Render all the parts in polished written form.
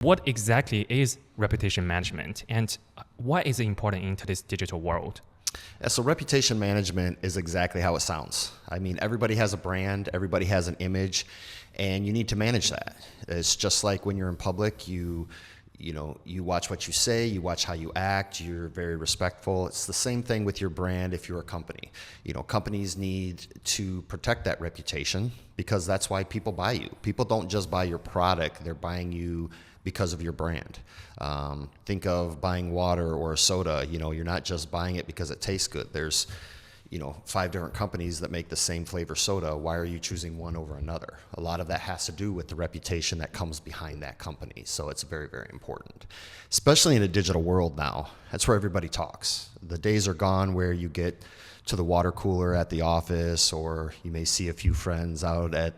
What exactly is reputation management, and why is it important in today's digital world? Yeah, so reputation management is exactly how it sounds. I mean, everybody has a brand, everybody has an image, and you need to manage that. It's just like when you're in public, you watch what you say, you watch how you act, you're very respectful. It's the same thing with your brand if you're a company. Companies need to protect that reputation because that's why people buy you. People don't just buy your product, they're buying you because of your brand. Think of buying water or a soda. You're not just buying it because it tastes good. There's 5 different companies that make the same flavor soda. Why are you choosing one over another? A lot of that has to do with the reputation that comes behind that company. So it's very, very important, especially in a digital world now. That's where everybody talks. The days are gone where you get to the water cooler at the office, or you may see a few friends out at,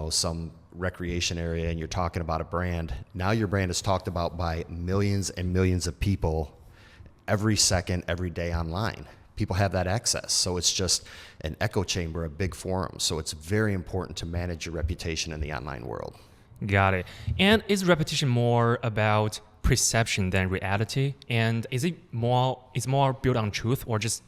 some recreation area and you're talking about a brand. Now your brand is talked about by millions and millions of people every second, every day online. People have that access. So it's just an echo chamber, a big forum. So it's very important to manage your reputation in the online world. Got it. And is reputation more about perception than reality? And is more built on truth or just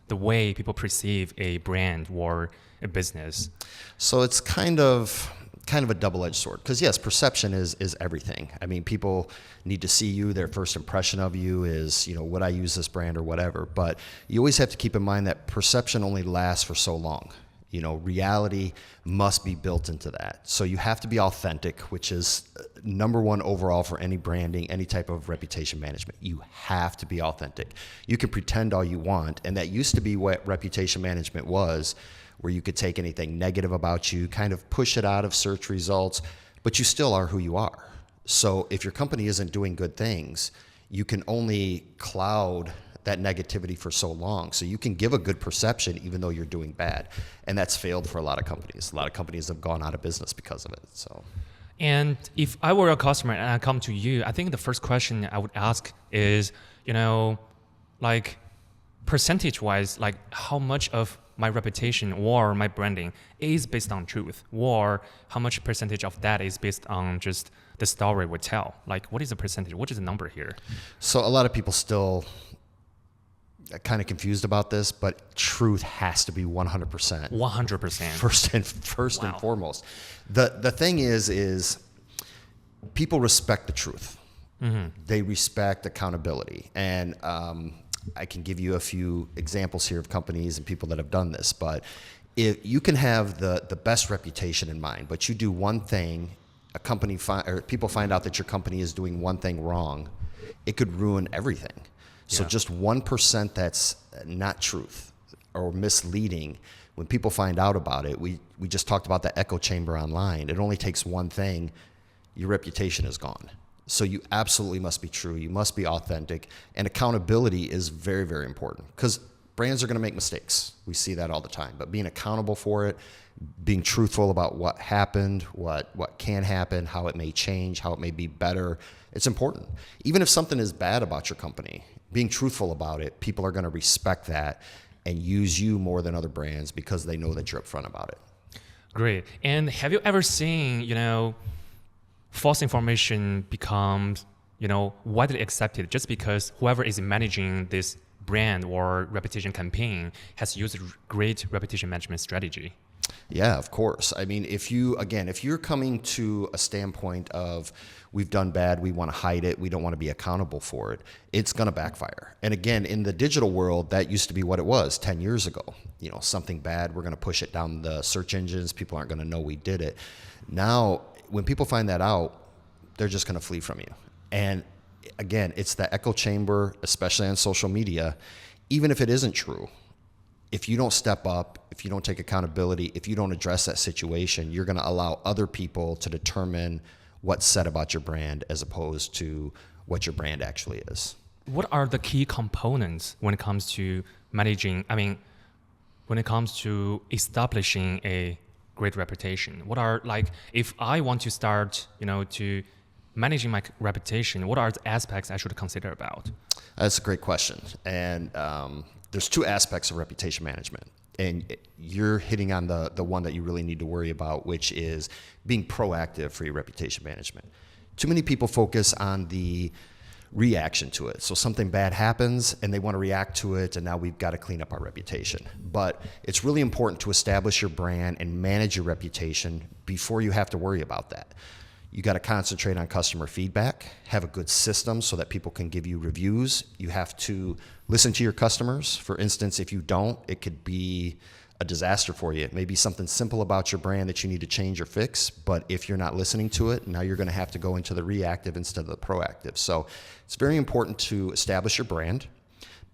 the way people perceive a brand or a business? So it's kind of a double-edged sword, because yes, perception is everything. I mean, people need to see you. Their first impression of you is, would I use this brand or whatever. But you always have to keep in mind that perception only lasts for so long. Reality must be built into that. So you have to be authentic, which is number one overall for any branding, any type of reputation management. You have to be authentic. You can pretend all you want, and that used to be what reputation management was, where you could take anything negative about you, kind of push it out of search results, but you still are who you are. So if your company isn't doing good things, you can only cloud that negativity for so long. So you can give a good perception even though you're doing bad. And that's failed for a lot of companies. A lot of companies have gone out of business because of it. So. And if I were a customer and I come to you, I think the first question I would ask is, percentage-wise, how much of my reputation or my branding is based on truth, or how much percentage of that is based on just the story we tell? What is the percentage? What is the number here? So a lot of people still are kind of confused about this, but truth has to be 100%. 100%. First and foremost. The thing is people respect the truth. Mm-hmm. They respect accountability. And I can give you a few examples here of companies and people that have done this, but if you can have the best reputation in mind, but you do one thing, people find out that your company is doing one thing wrong, it could ruin everything. So just 1% that's not truth or misleading, when people find out about it, we just talked about the echo chamber online. It only takes one thing, your reputation is gone. So you absolutely must be true. You must be authentic. And accountability is very, very important, because brands are going to make mistakes. We see that all the time. But being accountable for it, being truthful about what happened, what can happen, how it may change, how it may be better, it's important. Even if something is bad about your company, being truthful about it, people are going to respect that and use you more than other brands because they know that you're upfront about it. Great. And have you ever seen, false information becomes, widely accepted just because whoever is managing this brand or reputation campaign has used a great reputation management strategy? Yeah, of course. I mean, if you're coming to a standpoint of we've done bad, we want to hide it, we don't want to be accountable for it, it's going to backfire. And again, in the digital world, that used to be what it was 10 years ago. Something bad, we're going to push it down the search engines, people aren't going to know we did it. Now, when people find that out, they're just going to flee from you. And again, it's the echo chamber, especially on social media. Even if it isn't true, if you don't step up, if you don't take accountability, if you don't address that situation, you're going to allow other people to determine what's said about your brand as opposed to what your brand actually is. What are the key components when it comes to when it comes to establishing a great reputation? What are, if I want to start, to managing my reputation, what are the aspects I should consider about? That's a great question. And there's 2 aspects of reputation management. And you're hitting on the one that you really need to worry about, which is being proactive for your reputation management. Too many people focus on the reaction to it. So something bad happens and they want to react to it, and now we've got to clean up our reputation. But it's really important to establish your brand and manage your reputation before you have to worry about that. You got to concentrate on customer feedback, have a good system so that people can give you reviews. You have to listen to your customers. For instance, if you don't, it could be a disaster for you. It may be something simple about your brand that you need to change or fix, but if you're not listening to it, now you're going to have to go into the reactive instead of the proactive. So it's very important to establish your brand,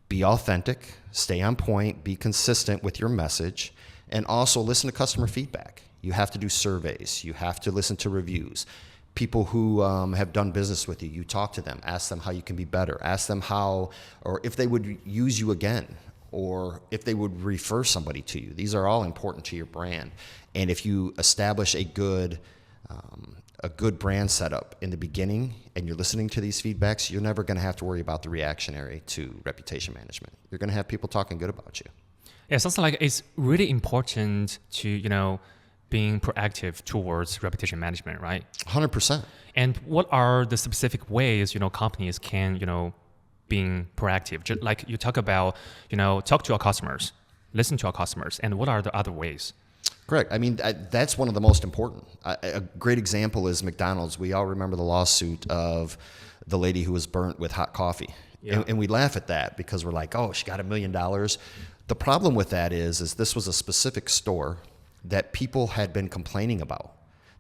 be authentic, stay on point, be consistent with your message, and also listen to customer feedback. You have to do surveys. You have to listen to reviews. People who have done business with you, you talk to them, ask them how you can be better, ask them how, or if they would use you again, or if they would refer somebody to you. These are all important to your brand. And if you establish a good brand setup in the beginning and you're listening to these feedbacks, you're never going to have to worry about the reactionary to reputation management. You're going to have people talking good about you. Yeah, it sounds like it's really important to, being proactive towards reputation management, right? 100%. And what are the specific ways, companies can, being proactive? Just like you talk about, talk to our customers, listen to our customers, and what are the other ways? Correct. I mean, that's one of the most important. A great example is McDonald's. We all remember the lawsuit of the lady who was burnt with hot coffee. Yeah. And we laugh at that because we're like, oh, she got $1 million. The problem with that is this was a specific store that people had been complaining about.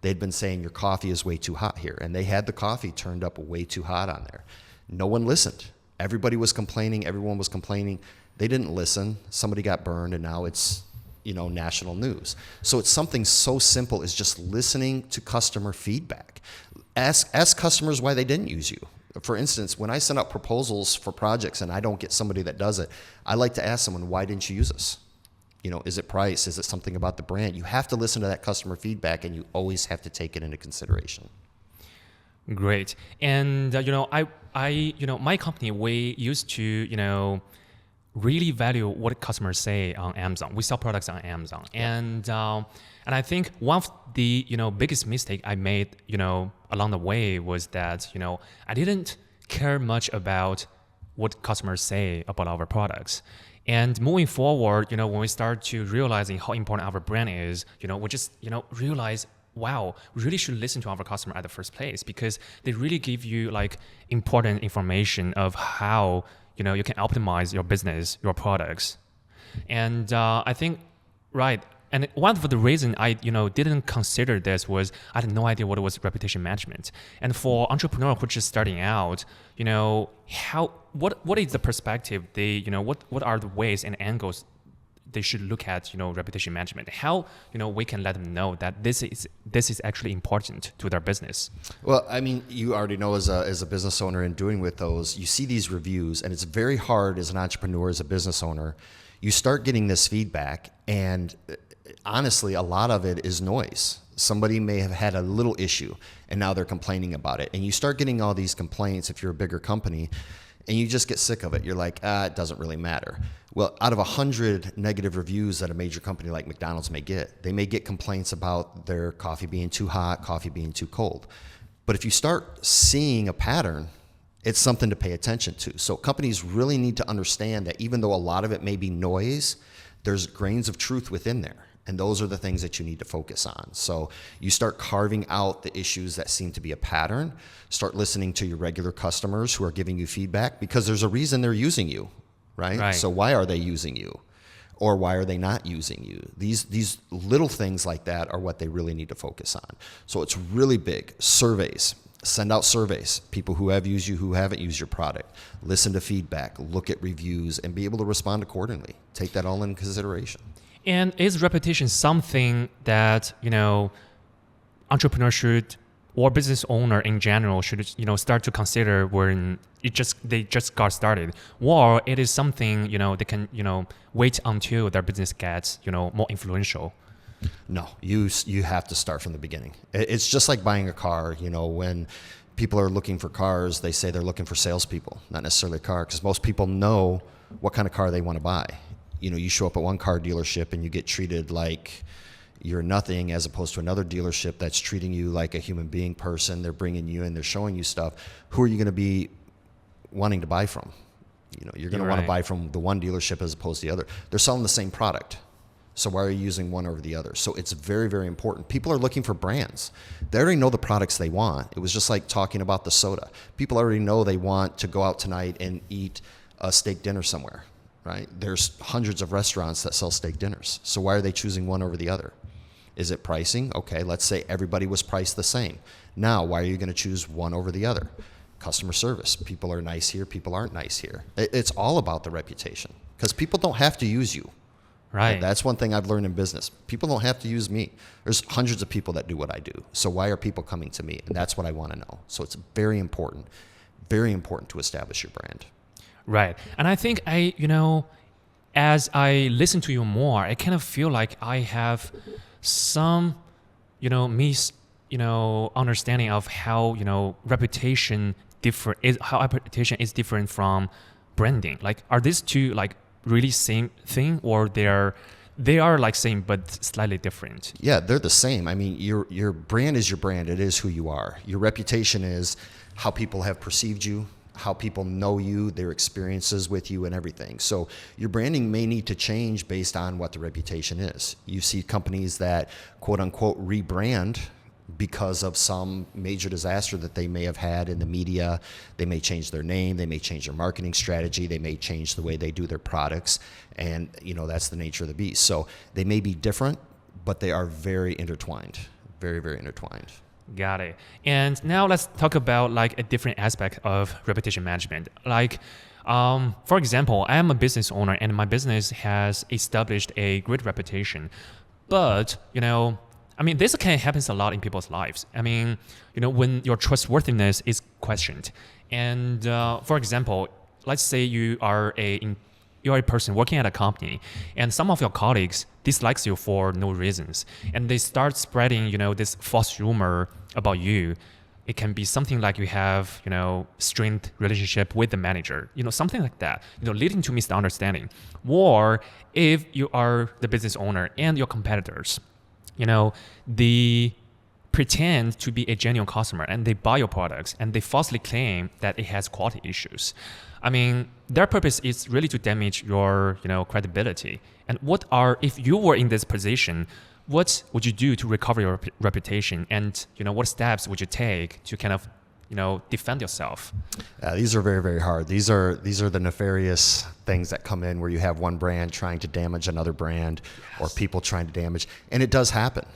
They'd been saying your coffee is way too hot here, and they had the coffee turned up way too hot on there. No one listened. Everybody was complaining. Everyone was complaining. They didn't listen. Somebody got burned, and now it's national news. So it's something so simple as just listening to customer feedback. Ask customers why they didn't use you. For instance, when I send out proposals for projects and I don't get somebody that does it, I like to ask someone, why didn't you use us? Is it price? Is it something about the brand? You have to listen to that customer feedback, and you always have to take it into consideration. Great. And, my company, we used to, really value what customers say on Amazon. We sell products on Amazon. Yeah. And I think one of the, biggest mistake I made, along the way was that, I didn't care much about what customers say about our products. And moving forward, when we start to realizing how important our brand is, we just, realize, wow, we really should listen to our customer at the first place, because they really give you like important information of how, you can optimize your business, your products. And I think, right. And one of the reasons I, didn't consider this was I had no idea what it was reputation management. And for entrepreneurs who are just starting out, what is the perspective they, what are the ways and angles they should look at, reputation management? How, we can let them know that this is actually important to their business? Well, I mean, you already know as a business owner and doing with those, you see these reviews, and it's very hard as an entrepreneur, as a business owner. You start getting this feedback, and honestly, a lot of it is noise. Somebody may have had a little issue and now they're complaining about it. And you start getting all these complaints if you're a bigger company, and you just get sick of it. You're like, it doesn't really matter. Well, out of 100 negative reviews that a major company like McDonald's may get, they may get complaints about their coffee being too hot, coffee being too cold. But if you start seeing a pattern, it's something to pay attention to. So companies really need to understand that even though a lot of it may be noise, there's grains of truth within there. And those are the things that you need to focus on. So you start carving out the issues that seem to be a pattern. Start listening to your regular customers who are giving you feedback, because there's a reason they're using you, right? So why are they using you? Or why are they not using you? These little things like that are what they really need to focus on. So it's really big. Surveys. Send out surveys. People who have used you, who haven't used your product. Listen to feedback. Look at reviews and be able to respond accordingly. Take that all into consideration. And is reputation something that, entrepreneurs should, or business owner in general should, start to consider when they just got started? Or it is something, they can, wait until their business gets, more influential? No, you have to start from the beginning. It's just like buying a car. When people are looking for cars, they say they're looking for salespeople, not necessarily a car, because most people know what kind of car they want to buy. You show up at one car dealership and you get treated like, You're nothing, as opposed to another dealership that's treating you like a human being person. They're bringing you in, they're showing you stuff. Who are you going to be wanting to buy from? You're going to want to buy from the one dealership as opposed to the other. They're selling the same product. So why are you using one over the other? So it's very, very important. People are looking for brands. They already know the products they want. It was just like talking about the soda. People already know they want to go out tonight and eat a steak dinner somewhere, right? There's hundreds of restaurants that sell steak dinners. So why are they choosing one over the other? Is it pricing? Okay, let's say everybody was priced the same. Now, why are you going to choose one over the other? Customer service. People are nice here. People aren't nice here. It's all about the reputation, because people don't have to use you. Right. That's one thing I've learned in business. People don't have to use me. There's hundreds of people that do what I do. So why are people coming to me? And that's what I want to know. So it's very important to establish your brand. Right. And I think as I listen to you more, I kind of feel like I have some, understanding of how, reputation is different from branding. Like, are these two like really same thing, or they are like same but slightly different? Yeah, they're the same. I mean, your brand is your brand. It is who you are. Your reputation is how people have perceived you, how people know you, their experiences with you, and everything. So your branding may need to change based on what the reputation is. You see companies that quote unquote rebrand because of some major disaster that they may have had in the media. They may change their name, they may change their marketing strategy, they may change the way they do their products, and that's the nature of the beast. So they may be different, but they are very intertwined, very, very intertwined. Got it. And now let's talk about like a different aspect of reputation management. Like, for example, I am a business owner and my business has established a great reputation, but this kind of happens a lot in people's lives. When your trustworthiness is questioned. And for example, let's say you are a person working at a company and some of your colleagues dislikes you for no reasons. And they start spreading, this false rumor about you. It can be something like you have, strained relationship with the manager, something like that, leading to misunderstanding. Or if you are the business owner and your competitors, they pretend to be a genuine customer and they buy your products and they falsely claim that it has quality issues. Their purpose is really to damage your, credibility. And if you were in this position, what would you do to recover your reputation? And, what steps would you take to kind of, defend yourself? These are very, very hard. These are the nefarious things that come in where you have one brand trying to damage another brand, or people trying to damage, and it does happen.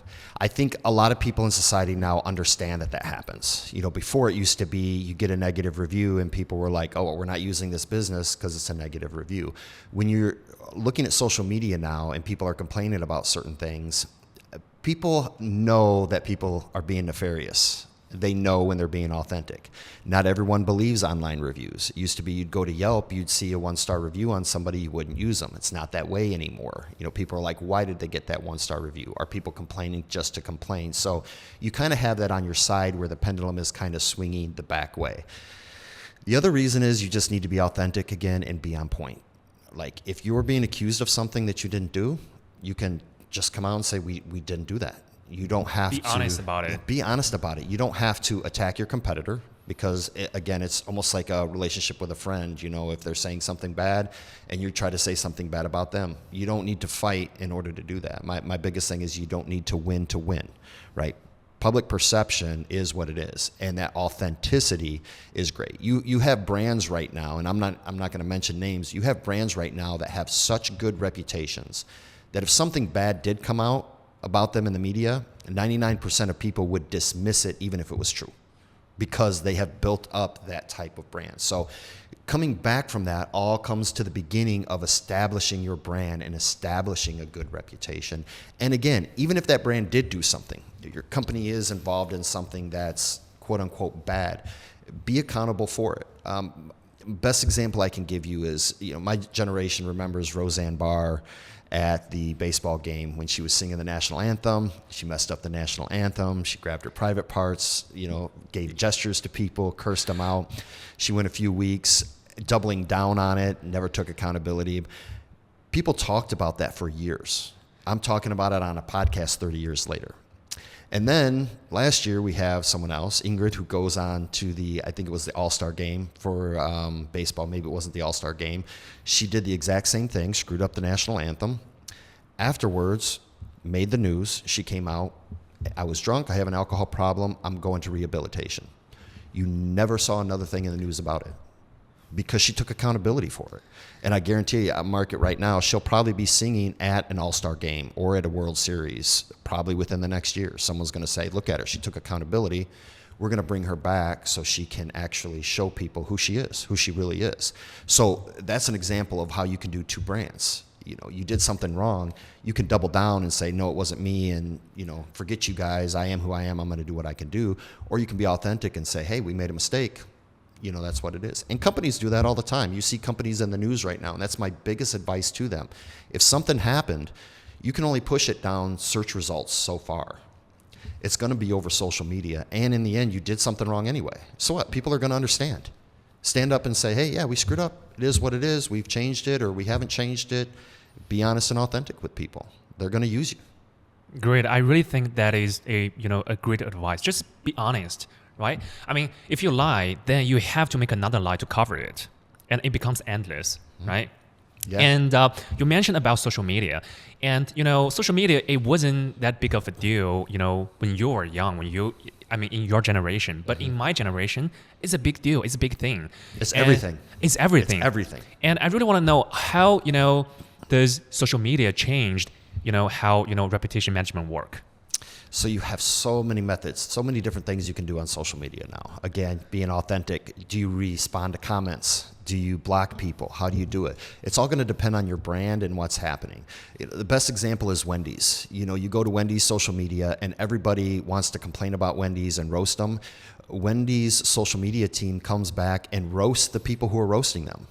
I think a lot of people in society now understand that happens. Before it used to be you get a negative review and people were like, oh, well, we're not using this business because it's a negative review. When you're looking at social media now and people are complaining about certain things, people know that people are being nefarious. They know when they're being authentic. Not everyone believes online reviews. It used to be you'd go to Yelp, you'd see a 1-star review on somebody, you wouldn't use them. It's not that way anymore. People are like, why did they get that 1-star review? Are people complaining just to complain? So you kind of have that on your side where the pendulum is kind of swinging the back way. The other reason is you just need to be authentic again and be on point. Like if you were being accused of something that you didn't do, you can just come out and say, we didn't do that. You don't have to be honest about it. Be honest about it. You don't have to attack your competitor because, again, it's almost like a relationship with a friend. If they're saying something bad and you try to say something bad about them, you don't need to fight in order to do that. My biggest thing is you don't need to win, right? Public perception is what it is, and that authenticity is great. You have brands right now, and I'm not going to mention names. You have brands right now that have such good reputations that if something bad did come out about them in the media, 99% of people would dismiss it even if it was true because they have built up that type of brand. So coming back from that all comes to the beginning of establishing your brand and establishing a good reputation. And again, even if that brand did do something, your company is involved in something that's quote unquote bad, be accountable for it. Best example I can give you is, my generation remembers Roseanne Barr at the baseball game when she was singing the national anthem. She messed up the national anthem. She grabbed her private parts, gave gestures to people, cursed them out. She went a few weeks doubling down on it, never took accountability. People talked about that for years. I'm talking about it on a podcast 30 years later. And then last year we have someone else, Ingrid, who goes on to I think it was the All-Star game for baseball. Maybe it wasn't the All-Star game. She did the exact same thing, screwed up the national anthem. Afterwards, made the news. She came out. I was drunk. I have an alcohol problem. I'm going to rehabilitation. You never saw another thing in the news about it because she took accountability for it. And I guarantee you, I mark it right now, she'll probably be singing at an All-Star game or at a World Series probably within the next year. Someone's going to say, look at her. She took accountability. We're going to bring her back so she can actually show people who she is, who she really is. So that's an example of how you can do two brands. You know, you did something wrong, you can double down and say, no, it wasn't me, and, you know, forget you guys, I am who I am, I'm going to do what I can do. Or you can be authentic and say, hey, we made a mistake. You know, that's what it is. And companies do that all the time. You see companies in the news right now, and that's my biggest advice to them. If something happened, you can only push it down search results so far. It's going to be over social media, and in the end, you did something wrong anyway. So what? People are going to understand. Stand up and say, hey, yeah, we screwed up. It is what it is. We've changed it, or we haven't changed it. Be honest and authentic with people. They're going to use you. Great. I really think that is a great advice. Just be honest, right? I mean, if you lie, then you have to make another lie to cover it, and it becomes endless, right? Yeah. And you mentioned about social media, and social media, it wasn't that big of a deal, when you were young, in your generation. But in my generation, it's a big deal. It's a big thing. It's everything. It's everything. It's everything. And I really want to know how does social media changed how reputation management work. So you have so many methods, so many different things you can do on social media now. Again, being authentic. Do you respond to comments? Do you block people? How do you do it? It's all going to depend on your brand and what's happening. The best example is Wendy's. You go to Wendy's social media and everybody wants to complain about Wendy's and roast them. Wendy's social media team comes back and roasts the people who are roasting them.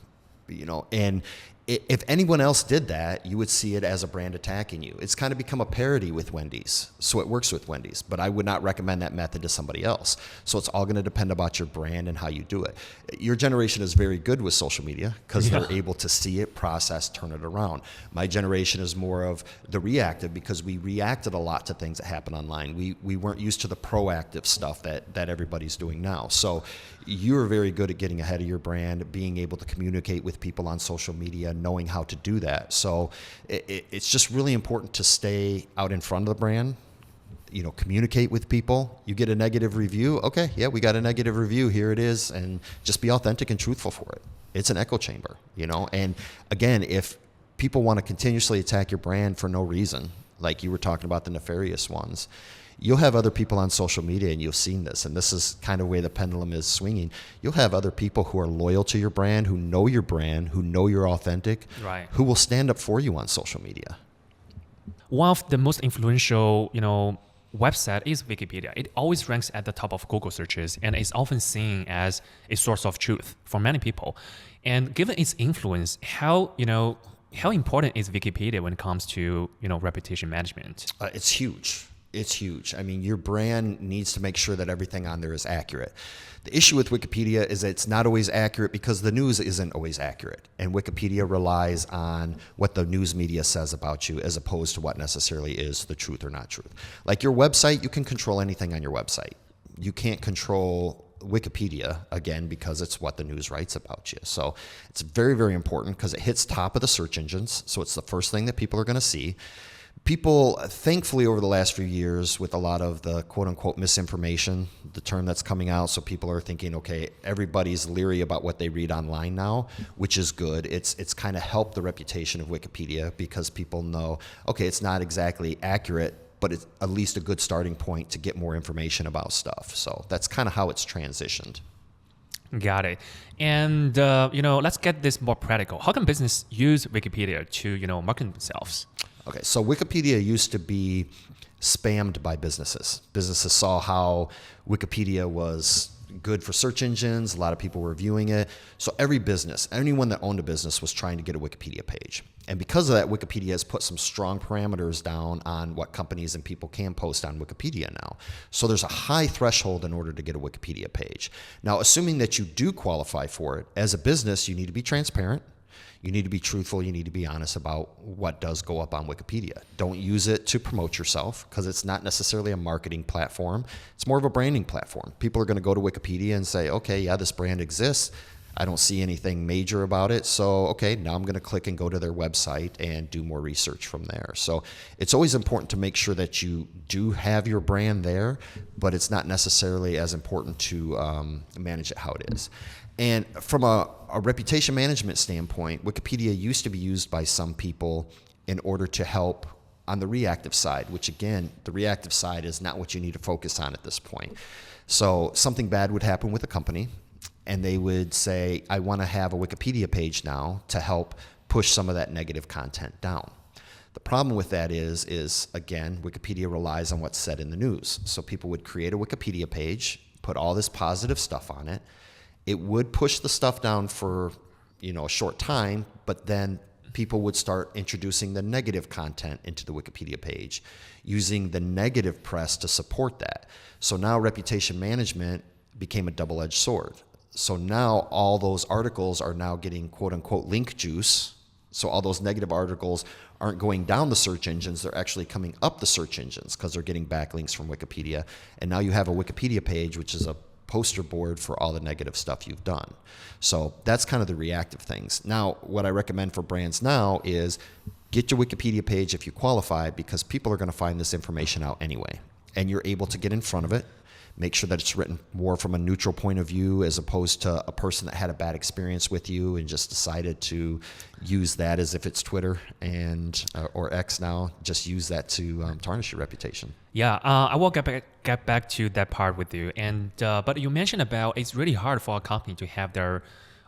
And if anyone else did that, you would see it as a brand attacking you. It's kind of become a parody with Wendy's, so it works with Wendy's, but I would not recommend that method to somebody else. So it's all going to depend about your brand and how you do it. Your generation is very good with social media because they're able to see it, process, turn it around. My generation is more of the reactive because we reacted a lot to things that happen online. We weren't used to the proactive stuff that everybody's doing now. So you're very good at getting ahead of your brand, being able to communicate with people on social media, knowing how to do that. So it's just really important to stay out in front of the brand, communicate with people. You get a negative review. Okay, yeah, we got a negative review. Here it is. And just be authentic and truthful for it. It's an echo chamber, And again, if people want to continuously attack your brand for no reason, like you were talking about the nefarious ones, you'll have other people on social media, and you've seen this, and this is kind of where the pendulum is swinging. You'll have other people who are loyal to your brand, who know your brand, who know you're authentic, right, who will stand up for you on social media. One of the most influential, website is Wikipedia. It always ranks at the top of Google searches and is often seen as a source of truth for many people. And given its influence, how important is Wikipedia when it comes to, reputation management? It's huge. It's huge. I mean, your brand needs to make sure that everything on there is accurate. The issue with Wikipedia is that it's not always accurate because the news isn't always accurate. And Wikipedia relies on what the news media says about you as opposed to what necessarily is the truth or not truth. Like your website, you can control anything on your website. You can't control Wikipedia, again, because it's what the news writes about you. So it's very, very important because it hits top of the search engines. So it's the first thing that people are going to see. People, thankfully, over the last few years, with a lot of the quote-unquote misinformation, the term that's coming out, so people are thinking, okay, everybody's leery about what they read online now, which is good. It's kind of helped the reputation of Wikipedia because people know, okay, it's not exactly accurate, but it's at least a good starting point to get more information about stuff. So that's kind of how it's transitioned. Got it. And, let's get this more practical. How can business use Wikipedia to, market themselves? Okay, so Wikipedia used to be spammed by businesses. Businesses saw how Wikipedia was good for search engines. A lot of people were viewing it. So every business, anyone that owned a business was trying to get a Wikipedia page. And because of that, Wikipedia has put some strong parameters down on what companies and people can post on Wikipedia now. So there's a high threshold in order to get a Wikipedia page. Now, assuming that you do qualify for it, as a business, you need to be transparent. You need to be truthful. You need to be honest about what does go up on Wikipedia. Don't use it to promote yourself because it's not necessarily a marketing platform. It's more of a branding platform. People are going to go to Wikipedia and say, okay, yeah, this brand exists. I don't see anything major about it. So, okay, now I'm going to click and go to their website and do more research from there. So it's always important to make sure that you do have your brand there, but it's not necessarily as important to manage it how it is. And from a reputation management standpoint, Wikipedia used to be used by some people in order to help on the reactive side, which again, the reactive side is not what you need to focus on at this point. So something bad would happen with a company, and they would say, I want to have a Wikipedia page now to help push some of that negative content down. The problem with that is again, Wikipedia relies on what's said in the news. So people would create a Wikipedia page, put all this positive stuff on it. It would push the stuff down for, a short time, but then people would start introducing the negative content into the Wikipedia page, using the negative press to support that. So now reputation management became a double-edged sword. So now all those articles are now getting quote unquote link juice. So all those negative articles aren't going down the search engines, they're actually coming up the search engines because they're getting backlinks from Wikipedia. And now you have a Wikipedia page, which is a poster board for all the negative stuff you've done. So that's kind of the reactive things. Now, what I recommend for brands now is get your Wikipedia page if you qualify, because people are going to find this information out anyway. And you're able to get in front of it. Make sure that it's written more from a neutral point of view as opposed to a person that had a bad experience with you and just decided to use that as if it's Twitter and or X now. Just use that to tarnish your reputation. Yeah, I will get back to that part with you. And but you mentioned about it's really hard for a company to have their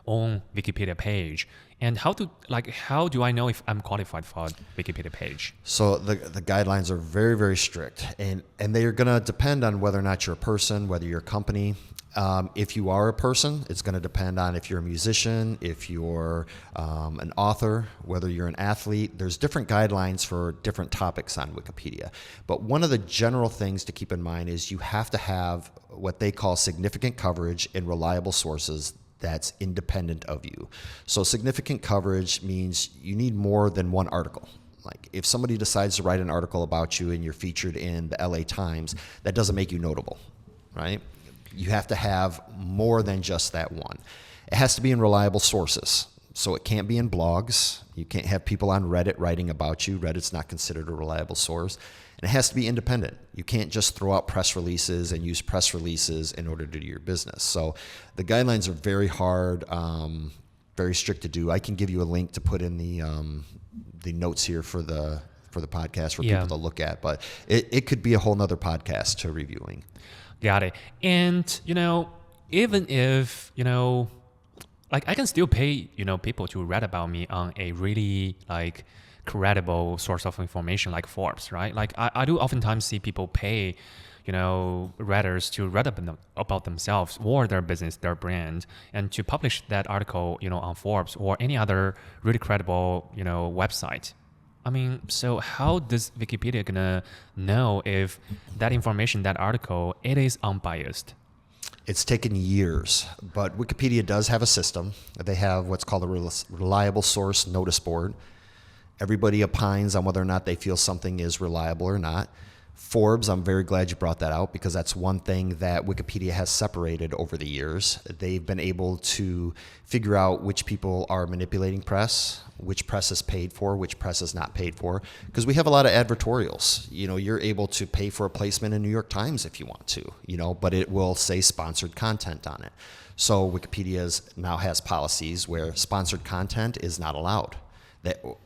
own Wikipedia page. And how do I know if I'm qualified for a Wikipedia page? So the guidelines are very, very strict, and they are going to depend on whether or not you're a person, whether you're a company. If you are a person, it's going to depend on if you're a musician, if you're an author, whether you're an athlete. There's different guidelines for different topics on Wikipedia. But one of the general things to keep in mind is you have to have what they call significant coverage in reliable sources that's independent of you. So significant coverage means you need more than one article. Like if somebody decides to write an article about you and you're featured in the LA Times, that doesn't make you notable, right? You have to have more than just that one. It has to be in reliable sources. So it can't be in blogs. You can't have people on Reddit writing about you. Reddit's not considered a reliable source. And it has to be independent. You can't just throw out press releases and use press releases in order to do your business. So the guidelines are very hard, very strict to do. I can give you a link to put in the notes here for the podcast for people to look at. But it could be a whole nother podcast to reviewing. Got it. And, even if, I can still pay, people to read about me on a really credible source of information like Forbes, right? Like I do oftentimes see people pay, readers to read about themselves or their business, their brand, and to publish that article, on Forbes or any other really credible, website. I mean, so how does Wikipedia gonna know if that information, that article, it is unbiased? It's taken years, but Wikipedia does have a system. They have what's called a reliable source notice board. Everybody opines on whether or not they feel something is reliable or not. Forbes, I'm very glad you brought that out because that's one thing that Wikipedia has separated over the years. They've been able to figure out which people are manipulating press, which press is paid for, which press is not paid for, because we have a lot of advertorials. You're able to pay for a placement in New York Times if you want to, but it will say sponsored content on it. So Wikipedia now has policies where sponsored content is not allowed.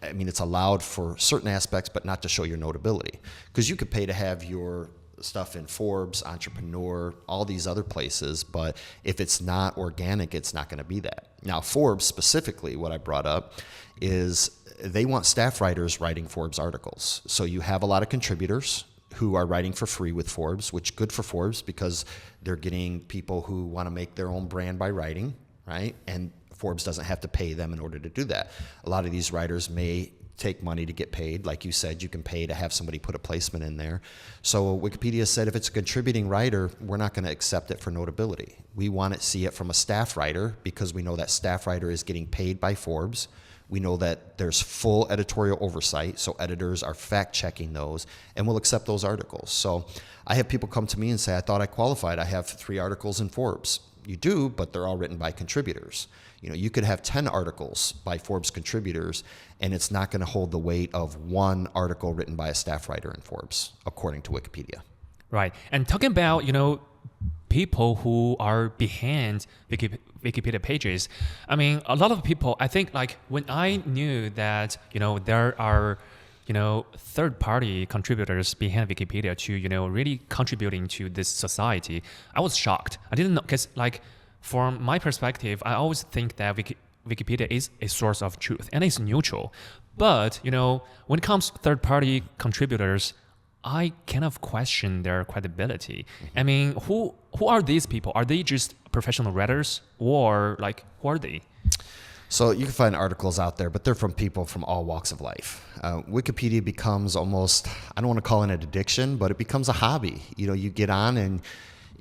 It's allowed for certain aspects, but not to show your notability. Because you could pay to have your stuff in Forbes, Entrepreneur, all these other places, but if it's not organic, it's not going to be that. Now, Forbes specifically, what I brought up is they want staff writers writing Forbes articles. So you have a lot of contributors who are writing for free with Forbes, which good for Forbes because they're getting people who want to make their own brand by writing, right? And Forbes doesn't have to pay them in order to do that. A lot of these writers may take money to get paid. Like you said, you can pay to have somebody put a placement in there. So Wikipedia said if it's a contributing writer, we're not going to accept it for notability. We want to see it from a staff writer because we know that staff writer is getting paid by Forbes. We know that there's full editorial oversight, so editors are fact-checking those, and we'll accept those articles. So I have people come to me and say, I thought I qualified. I have 3 articles in Forbes. You do, but they're all written by contributors. You could have 10 articles by Forbes contributors, and it's not going to hold the weight of 1 article written by a staff writer in Forbes, according to Wikipedia. Right. And talking about, people who are behind Wikipedia pages, I mean, a lot of people, I think, like, when I knew that, there are, third-party contributors behind Wikipedia to, really contributing to this society, I was shocked. I didn't know, because, like, from my perspective, I always think that Wikipedia is a source of truth and it's neutral. But, when it comes to third-party contributors, I kind of question their credibility. I mean, who are these people? Are they just professional writers, or like, who are they? So you can find articles out there, but they're from people from all walks of life. Wikipedia becomes almost, I don't want to call it an addiction, but it becomes a hobby. You get on and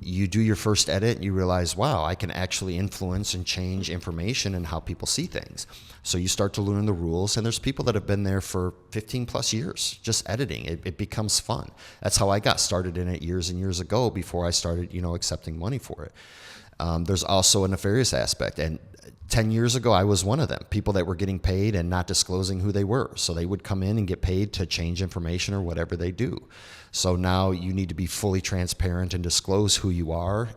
you do your first edit and you realize, wow, I can actually influence and change information and how people see things. So you start to learn the rules, and there's people that have been there for 15 plus years just editing. It becomes fun. That's how I got started in it years and years ago before I started, accepting money for it. There's also a nefarious aspect, and 10 years ago, I was one of them, people that were getting paid and not disclosing who they were. So they would come in and get paid to change information or whatever they do. So now you need to be fully transparent and disclose who you are.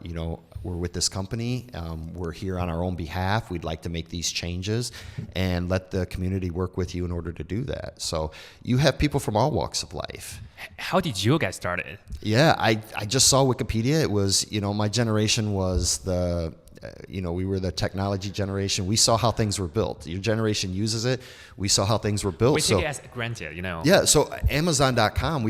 We're with this company. We're here on our own behalf. We'd like to make these changes and let the community work with you in order to do that. So you have people from all walks of life. How did you get started? Yeah, I just saw Wikipedia. It was, my generation was we were the technology generation. We saw how things were built. Your generation uses it. We saw how things were built. We take it as granted, Yeah, so Amazon.com,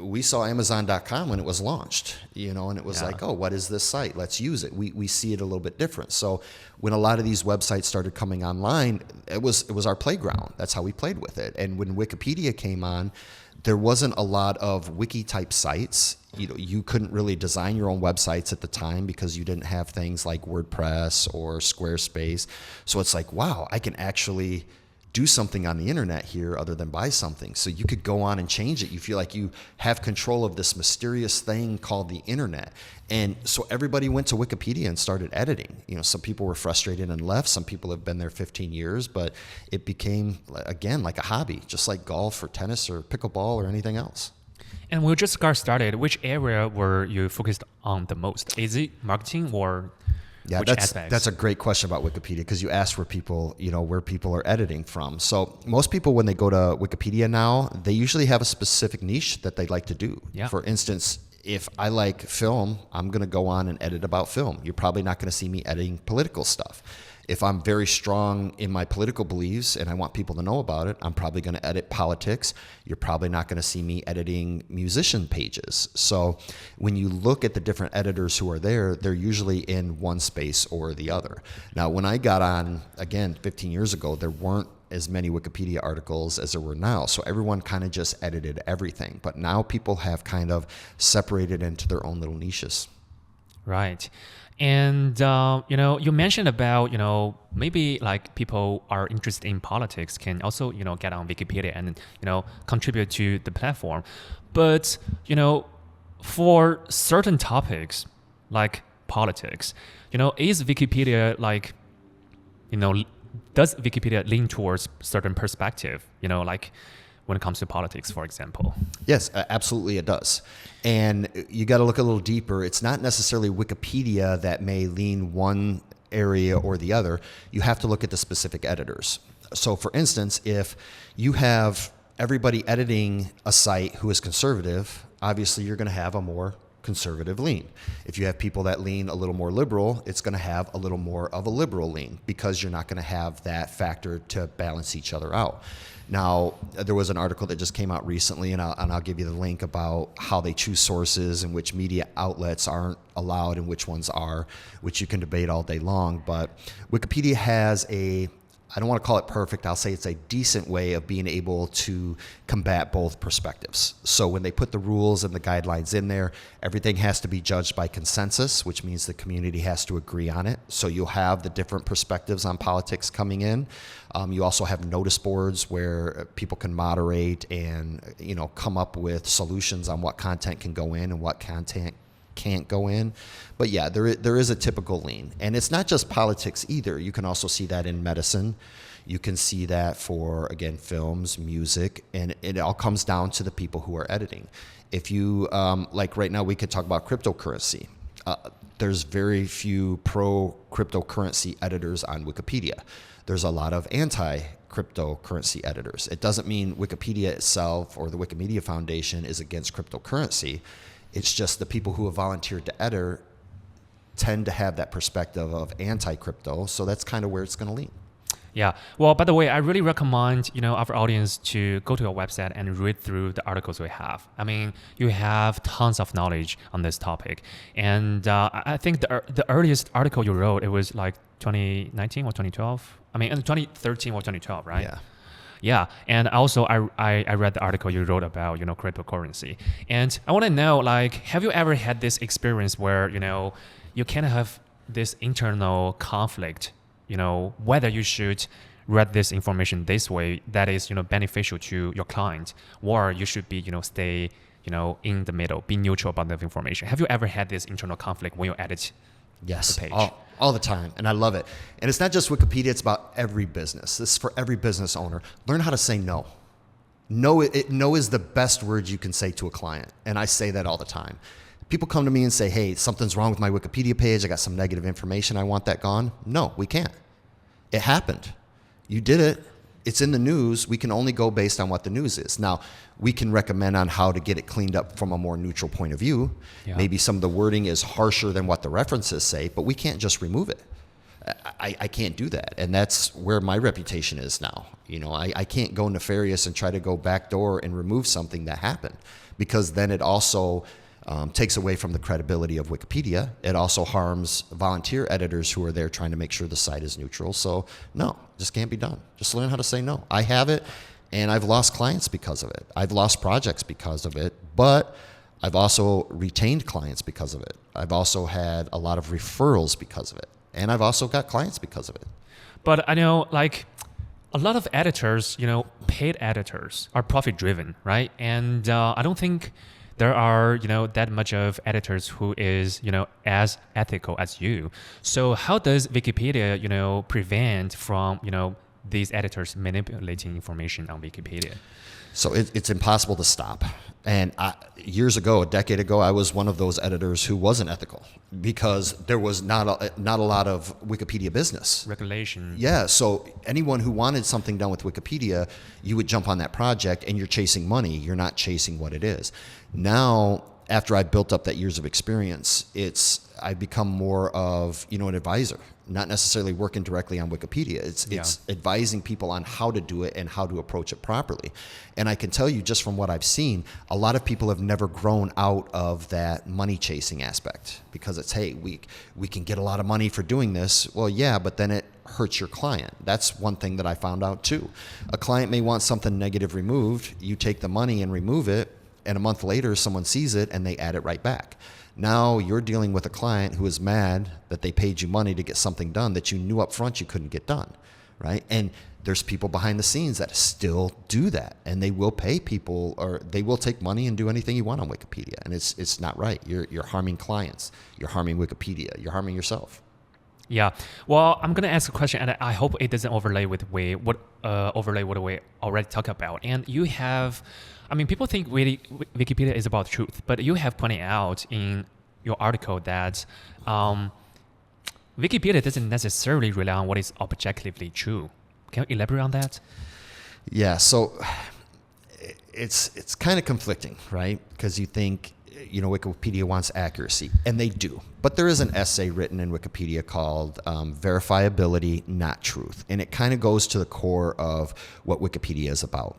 we saw Amazon.com when it was launched, and it was like, oh, what is this site? Let's use it. We see it a little bit different. So when a lot of these websites started coming online, it was our playground. That's how we played with it. And when Wikipedia came on, there wasn't a lot of wiki-type sites. You couldn't really design your own websites at the time because you didn't have things like WordPress or Squarespace. So it's like, wow, I can actually do something on the internet here other than buy something. So you could go on and change it. You feel like you have control of this mysterious thing called the internet. And so everybody went to Wikipedia and started editing. Some people were frustrated and left. Some people have been there 15 years, but it became, again, like a hobby, just like golf or tennis or pickleball or anything else. And we just got started. Which area were you focused on the most? Is it marketing or which aspects? That's a great question about Wikipedia, because you asked where people are editing from. So most people, when they go to Wikipedia now, they usually have a specific niche that they like to do. Yeah. For instance, if I like film, I'm going to go on and edit about film. You're probably not going to see me editing political stuff. If I'm very strong in my political beliefs and I want people to know about it, I'm probably going to edit politics. You're probably not going to see me editing musician pages. So when you look at the different editors who are there, they're usually in one space or the other. Now, when I got on, again, 15 years ago, there weren't as many Wikipedia articles as there were now. So everyone kind of just edited everything. But now people have kind of separated into their own little niches. Right. And, you mentioned about, maybe like people are interested in politics can also, get on Wikipedia and, contribute to the platform. But, for certain topics like politics, is Wikipedia like, does Wikipedia lean towards certain perspective, like when it comes to politics, for example? Yes, absolutely it does. And you got to look a little deeper. It's not necessarily Wikipedia that may lean one area or the other. You have to look at the specific editors. So for instance, if you have everybody editing a site who is conservative, obviously you're going to have a more conservative lean. If you have people that lean a little more liberal, it's going to have a little more of a liberal lean, because you're not going to have that factor to balance each other out. Now, there was an article that just came out recently, and I'll give you the link about how they choose sources and which media outlets aren't allowed and which ones are, which you can debate all day long. But Wikipedia has I don't want to call it perfect. I'll say it's a decent way of being able to combat both perspectives. So when they put the rules and the guidelines in there, everything has to be judged by consensus, which means the community has to agree on it. So you'll have the different perspectives on politics coming in. You also have notice boards where people can moderate and, come up with solutions on what content can go in and what content can't go in. But yeah, there is a typical lean. And it's not just politics either. You can also see that in medicine. You can see that for, again, films, music, and it all comes down to the people who are editing. If you, like right now, we could talk about cryptocurrency. There's very few pro-cryptocurrency editors on Wikipedia. There's a lot of anti-cryptocurrency editors. It doesn't mean Wikipedia itself or the Wikimedia Foundation is against cryptocurrency. It's just the people who have volunteered to edit tend to have that perspective of anti-crypto, so that's kind of where it's going to lean. Yeah. Well, by the way, I really recommend, our audience to go to our website and read through the articles we have. I mean, you have tons of knowledge on this topic. And I think the earliest article you wrote, it was like 2019 or 2012? I mean, 2013 or 2012, right? Yeah. Yeah, and also I read the article you wrote about, cryptocurrency. And I want to know, have you ever had this experience where, you kind of have this internal conflict, whether you should read this information this way that is, beneficial to your client, or you should be, stay, in the middle, be neutral about the information. Have you ever had this internal conflict when you edit Yes, the page? all the time, and I love it. And it's not just Wikipedia, it's about every business. This is for every business owner. Learn how to say no. No is the best word you can say to a client, and I say that all the time. People come to me and say, hey, something's wrong with my Wikipedia page. I got some negative information. I want that gone. No, we can't. It happened. You did it. It's in the news. We can only go based on what the news is. Now, we can recommend on how to get it cleaned up from a more neutral point of view. Yeah. Maybe some of the wording is harsher than what the references say, but we can't just remove it. I can't do that. And that's where my reputation is now. I can't go nefarious and try to go backdoor and remove something that happened, because then it also takes away from the credibility of Wikipedia. It also harms volunteer editors who are there trying to make sure the site is neutral. So no, just can't be done. Just learn how to say no. I have it, and I've lost clients because of it. I've lost projects because of it, but I've also retained clients because of it. I've also had a lot of referrals because of it, and I've also got clients because of it. But I know, a lot of editors, paid editors are profit driven, right? And I don't think there are, that much of editors who is, as ethical as you. So how does Wikipedia, prevent from, these editors manipulating information on Wikipedia? So it's impossible to stop. And years ago, a decade ago, I was one of those editors who wasn't ethical because there was not a lot of Wikipedia business. Regulation. Yeah, so anyone who wanted something done with Wikipedia, you would jump on that project and you're chasing money. You're not chasing what it is. Now, after I built up that years of experience, I've become more of, an advisor, not necessarily working directly on Wikipedia. It's advising people on how to do it and how to approach it properly. And I can tell you just from what I've seen, a lot of people have never grown out of that money chasing aspect because it's, hey, we can get a lot of money for doing this. Well, yeah, but then it hurts your client. That's one thing that I found out too. A client may want something negative removed. You take the money and remove it, and a month later, someone sees it and they add it right back. Now you're dealing with a client who is mad that they paid you money to get something done that you knew up front you couldn't get done, right? And there's people behind the scenes that still do that, and they will pay people, or they will take money and do anything you want on Wikipedia, and it's not right. You're harming clients, you're harming Wikipedia, you're harming yourself. Yeah. Well, I'm gonna ask a question, and I hope it doesn't overlay what we already talked about. And you have, people think Wikipedia is about truth, but you have pointed out in your article that Wikipedia doesn't necessarily rely on what is objectively true. Can you elaborate on that? Yeah. So it's kind of conflicting, right? Because you think, Wikipedia wants accuracy, and they do. But there is an essay written in Wikipedia called Verifiability, Not Truth. And it kind of goes to the core of what Wikipedia is about.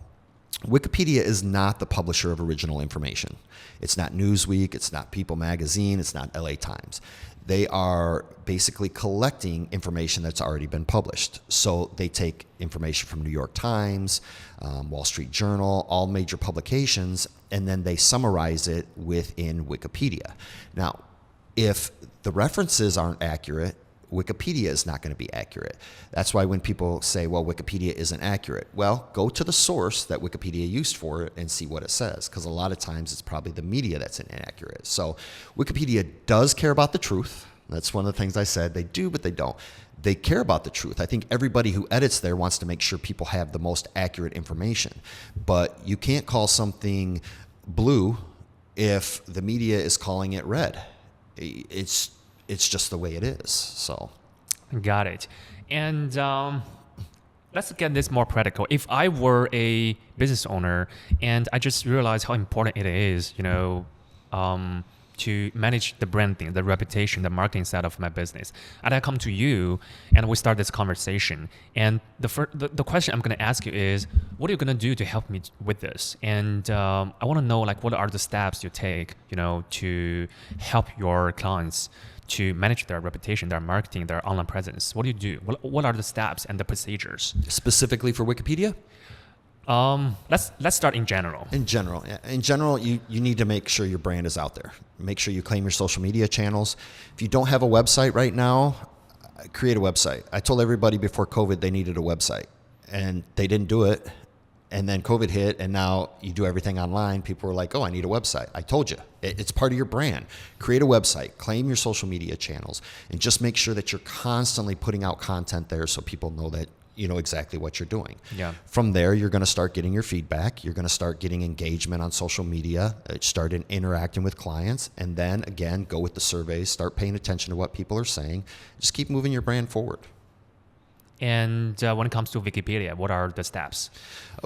Wikipedia is not the publisher of original information. It's not Newsweek, it's not People Magazine, it's not LA Times. They are basically collecting information that's already been published. So they take information from New York Times, Wall Street Journal, all major publications, and then they summarize it within Wikipedia. Now, if the references aren't accurate, Wikipedia is not going to be accurate. That's why when people say, well, Wikipedia isn't accurate, well, go to the source that Wikipedia used for it and see what it says, because a lot of times it's probably the media that's inaccurate. So Wikipedia does care about the truth. That's one of the things I said. They do, but they don't. They care about the truth. I think everybody who edits there wants to make sure people have the most accurate information. But you can't call something blue if the media is calling it red. It's just the way it is. So, got it. And let's get this more practical. If I were a business owner and I just realized how important it is, to manage the branding, the reputation, the marketing side of my business, and I come to you and we start this conversation. And the question I'm going to ask you is, what are you going to do to help me with this? And I want to know, what are the steps you take, to help your clients to manage their reputation, their marketing, their online presence? What do you do? What are the steps and the procedures? Specifically for Wikipedia? Let's start in general. In general, you need to make sure your brand is out there. Make sure you claim your social media channels. If you don't have a website right now, create a website. I told everybody before COVID they needed a website, and they didn't do it. And then COVID hit, and now you do everything online. People were like, oh, I need a website. I told you. It's part of your brand. Create a website, claim your social media channels, and just make sure that you're constantly putting out content there so people know that you know exactly what you're doing. Yeah. From there, you're going to start getting your feedback. You're going to start getting engagement on social media, start interacting with clients, and then, again, go with the surveys, start paying attention to what people are saying. Just keep moving your brand forward. And when it comes to Wikipedia, what are the steps?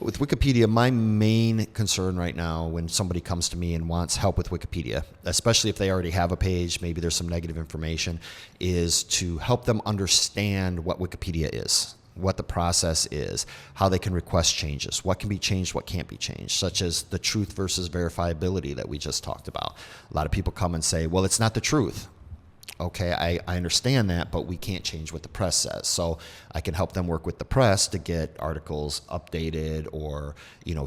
With Wikipedia, my main concern right now when somebody comes to me and wants help with Wikipedia, especially if they already have a page, maybe there's some negative information, is to help them understand what Wikipedia is, what the process is, how they can request changes, what can be changed, what can't be changed, such as the truth versus verifiability that we just talked about. A lot of people come and say, well, it's not the truth. Okay, I understand that, but we can't change what the press says. So I can help them work with the press to get articles updated or,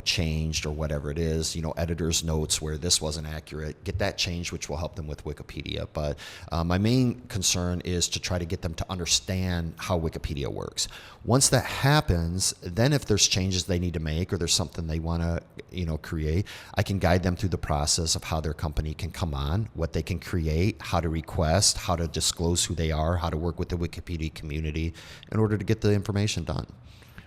changed or whatever it is, editor's notes where this wasn't accurate, get that changed, which will help them with Wikipedia. But my main concern is to try to get them to understand how Wikipedia works. Once that happens, then if there's changes they need to make or there's something they want to, create, I can guide them through the process of how their company can come on, what they can create, how to request, how to disclose who they are, how to work with the Wikipedia community in order to get the information done.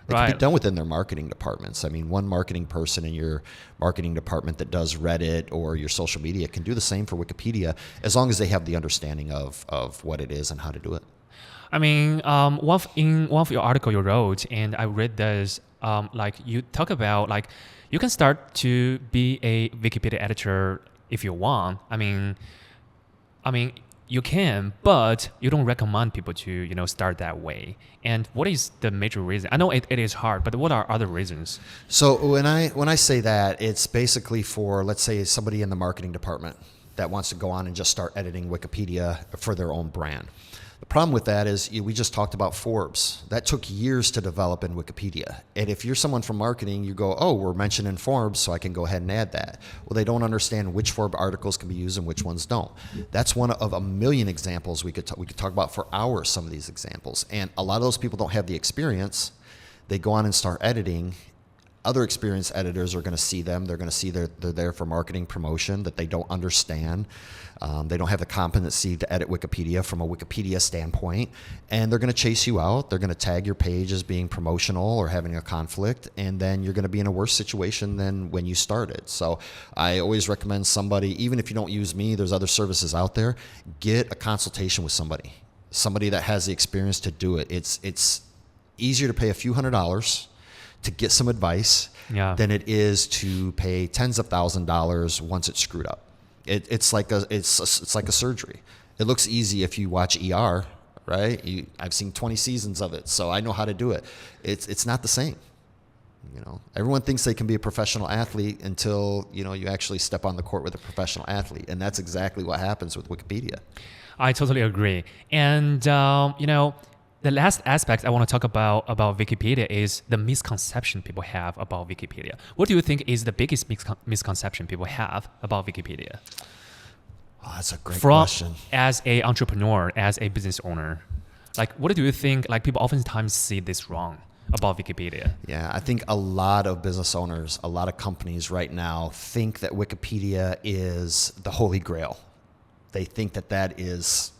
It can be done within their marketing departments. I mean, one marketing person in your marketing department that does Reddit or your social media can do the same for Wikipedia as long as they have the understanding of what it is and how to do it. I mean, in one of your article you wrote, and I read this, you talk about you can start to be a Wikipedia editor if you want. I mean, you can, but you don't recommend people to start that way. And what is the major reason? I know it is hard, but what are other reasons? So when I say that, it's basically for, let's say, somebody in the marketing department that wants to go on and just start editing Wikipedia for their own brand. The problem with that is we just talked about Forbes. That took years to develop in Wikipedia. And if you're someone from marketing, you go, oh, we're mentioned in Forbes, so I can go ahead and add that. Well, they don't understand which Forbes articles can be used and which ones don't. That's one of a million examples we could talk about for hours, some of these examples. And a lot of those people don't have the experience. They go on and start editing. Other experienced editors are going to see them. They're going to see they're there for marketing promotion that they don't understand. They don't have the competency to edit Wikipedia from a Wikipedia standpoint. And they're going to chase you out. They're going to tag your page as being promotional or having a conflict. And then you're going to be in a worse situation than when you started. So I always recommend somebody, even if you don't use me, there's other services out there, get a consultation with somebody that has the experience to do it. It's easier to pay a few $100s to get some advice than it is to pay tens of $1,000s once it's screwed up. It's like a surgery. It looks easy if you watch ER, right? I've seen 20 seasons of it, so I know how to do it. It's not the same. You know, everyone thinks they can be a professional athlete until, you know, you actually step on the court with a professional athlete. And that's exactly what happens with Wikipedia. I totally agree. And, you know, the last aspect I want to talk about Wikipedia is the misconception people have about Wikipedia. What do you think is the biggest misconception people have about Wikipedia? Oh, that's a great question. As an entrepreneur, as a business owner, like, what do you think? Like, people oftentimes see this wrong about Wikipedia. Yeah, I think a lot of business owners, a lot of companies right now think that Wikipedia is the holy grail. They think that that is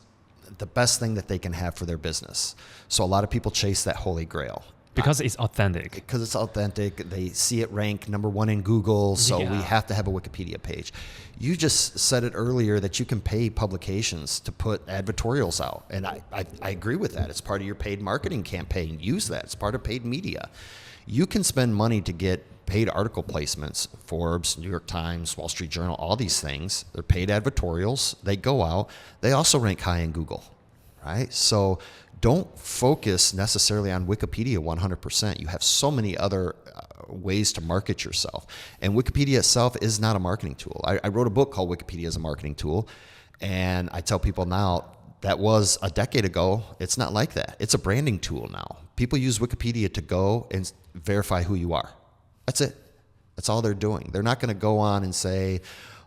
the best thing that they can have for their business. So a lot of people chase that holy grail. Because it's authentic. Because it's authentic. They see it rank #1 in Google, so we have to have a Wikipedia page. You just said it earlier that you can pay publications to put advertorials out. And I agree with that. It's part of your paid marketing campaign. Use that. It's part of paid media. You can spend money to get paid article placements, Forbes, New York Times, Wall Street Journal, all these things. They're paid advertorials. They go out. They also rank high in Google, right? So don't focus necessarily on Wikipedia 100%. You have so many other ways to market yourself. And Wikipedia itself is not a marketing tool. I wrote a book called Wikipedia as a Marketing Tool. And I tell people now, that was a decade ago. It's not like that. It's a branding tool now. People use Wikipedia to go and verify who you are. That's it. That's all they're doing. They're not going to go on and say,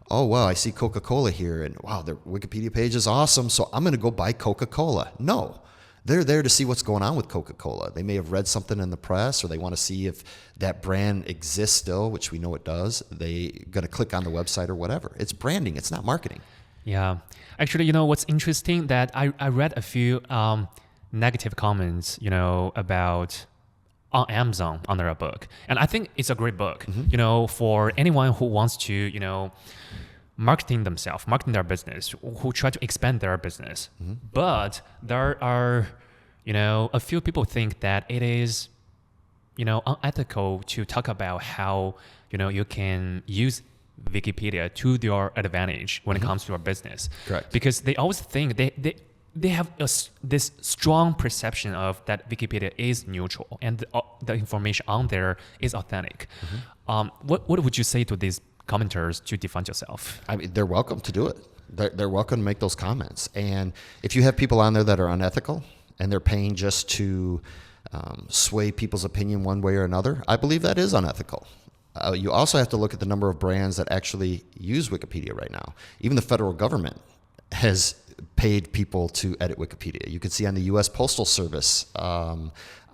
oh, well, I see Coca-Cola here, and wow, their Wikipedia page is awesome, so I'm going to go buy Coca-Cola. No. They're there to see what's going on with Coca-Cola. They may have read something in the press, or they want to see if that brand exists still, which we know it does. They're going to click on the website or whatever. It's branding. It's not marketing. Yeah. Actually, you know, what's interesting that I read a few negative comments, you know, about on Amazon under a book. And I think it's a great book, you know, for anyone who wants to, you know, marketing their business, who try to expand their business. But there are, you know, a few people think that it is, you know, unethical to talk about how, you know, you can use Wikipedia to your advantage when it comes to your business. Correct. Because they always think they have this strong perception of that Wikipedia is neutral and the information on there is authentic. What would you say to these commenters to defend yourself? I mean, they're welcome to do it. They're welcome to make those comments. And if you have people on there that are unethical and they're paying just to sway people's opinion one way or another, I believe that is unethical. You also have to look at the number of brands that actually use Wikipedia right now. Even the federal government has paid people to edit Wikipedia. You can see on the U.S. Postal Service, on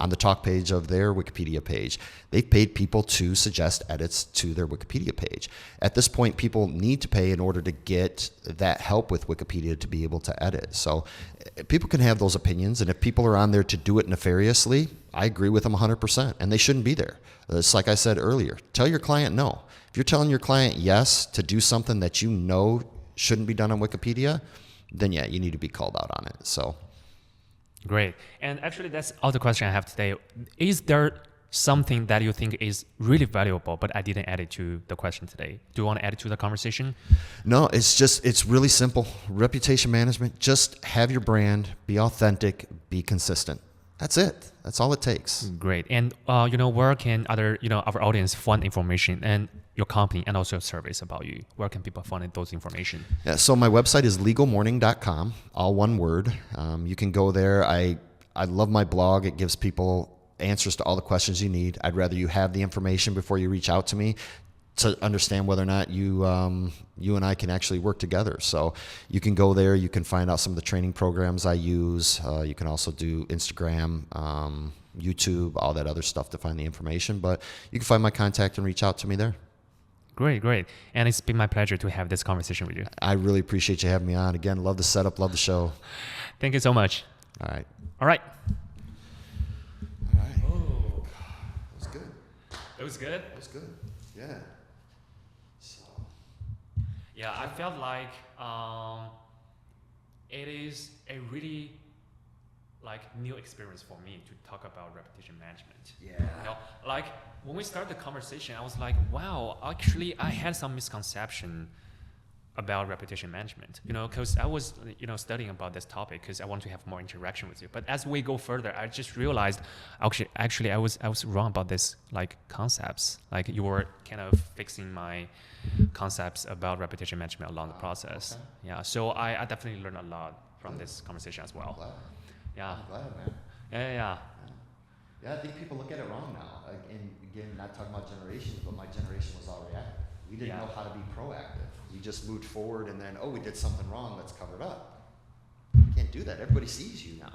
the talk page of their Wikipedia page, they've paid people to suggest edits to their Wikipedia page. At this point, people need to pay in order to get that help with Wikipedia to be able to edit. So people can have those opinions, and if people are on there to do it nefariously, I agree with them 100%, and they shouldn't be there. It's like I said earlier, tell your client no. If you're telling your client yes to do something that you know shouldn't be done on Wikipedia, then yeah, you need to be called out on it. So great. And actually, that's all the question I have today. Is there something that you think is really valuable, but I didn't add it to the question today? Do you want to add it to the conversation? No, it's really simple. Reputation management, just have your brand, be authentic, be consistent. That's it. That's all it takes. Great. And you know, where can other, you know, our audience find information and your company and also service about you? Where can people find those information? Yeah, so my website is legalmorning.com, all one word. You can go there. I love my blog. It gives people answers to all the questions you need. I'd rather you have the information before you reach out to me to understand whether or not you and I can actually work together. So you can go there. You can find out some of the training programs I use. You can also do Instagram, YouTube, all that other stuff to find the information. But you can find my contact and reach out to me there. Great, great. And it's been my pleasure to have this conversation with you. I really appreciate you having me on. Again, love the setup, love the show. Thank you so much. All right. All right. All right. Oh, that was good. It was good? That was good. Yeah. So. Yeah, I felt like it is a really new experience for me to talk about repetition management. Yeah. You know, like when we started the conversation, I was like, wow, actually I had some misconception about reputation management, because I was, studying about this topic because I want to have more interaction with you. But as we go further, I just realized, actually, I was wrong about this, like concepts. Like you were kind of fixing my concepts about reputation management along the process. Okay. Yeah, so I definitely learned a lot from this conversation as well. I'm glad. Yeah. I'm glad, man. Yeah. Yeah, I think people look at it wrong now. And again, not talking about generations, but my generation was all reactive. We didn't know how to be proactive. We just moved forward and then, we did something wrong, let's cover it up. You can't do that. Everybody sees you now.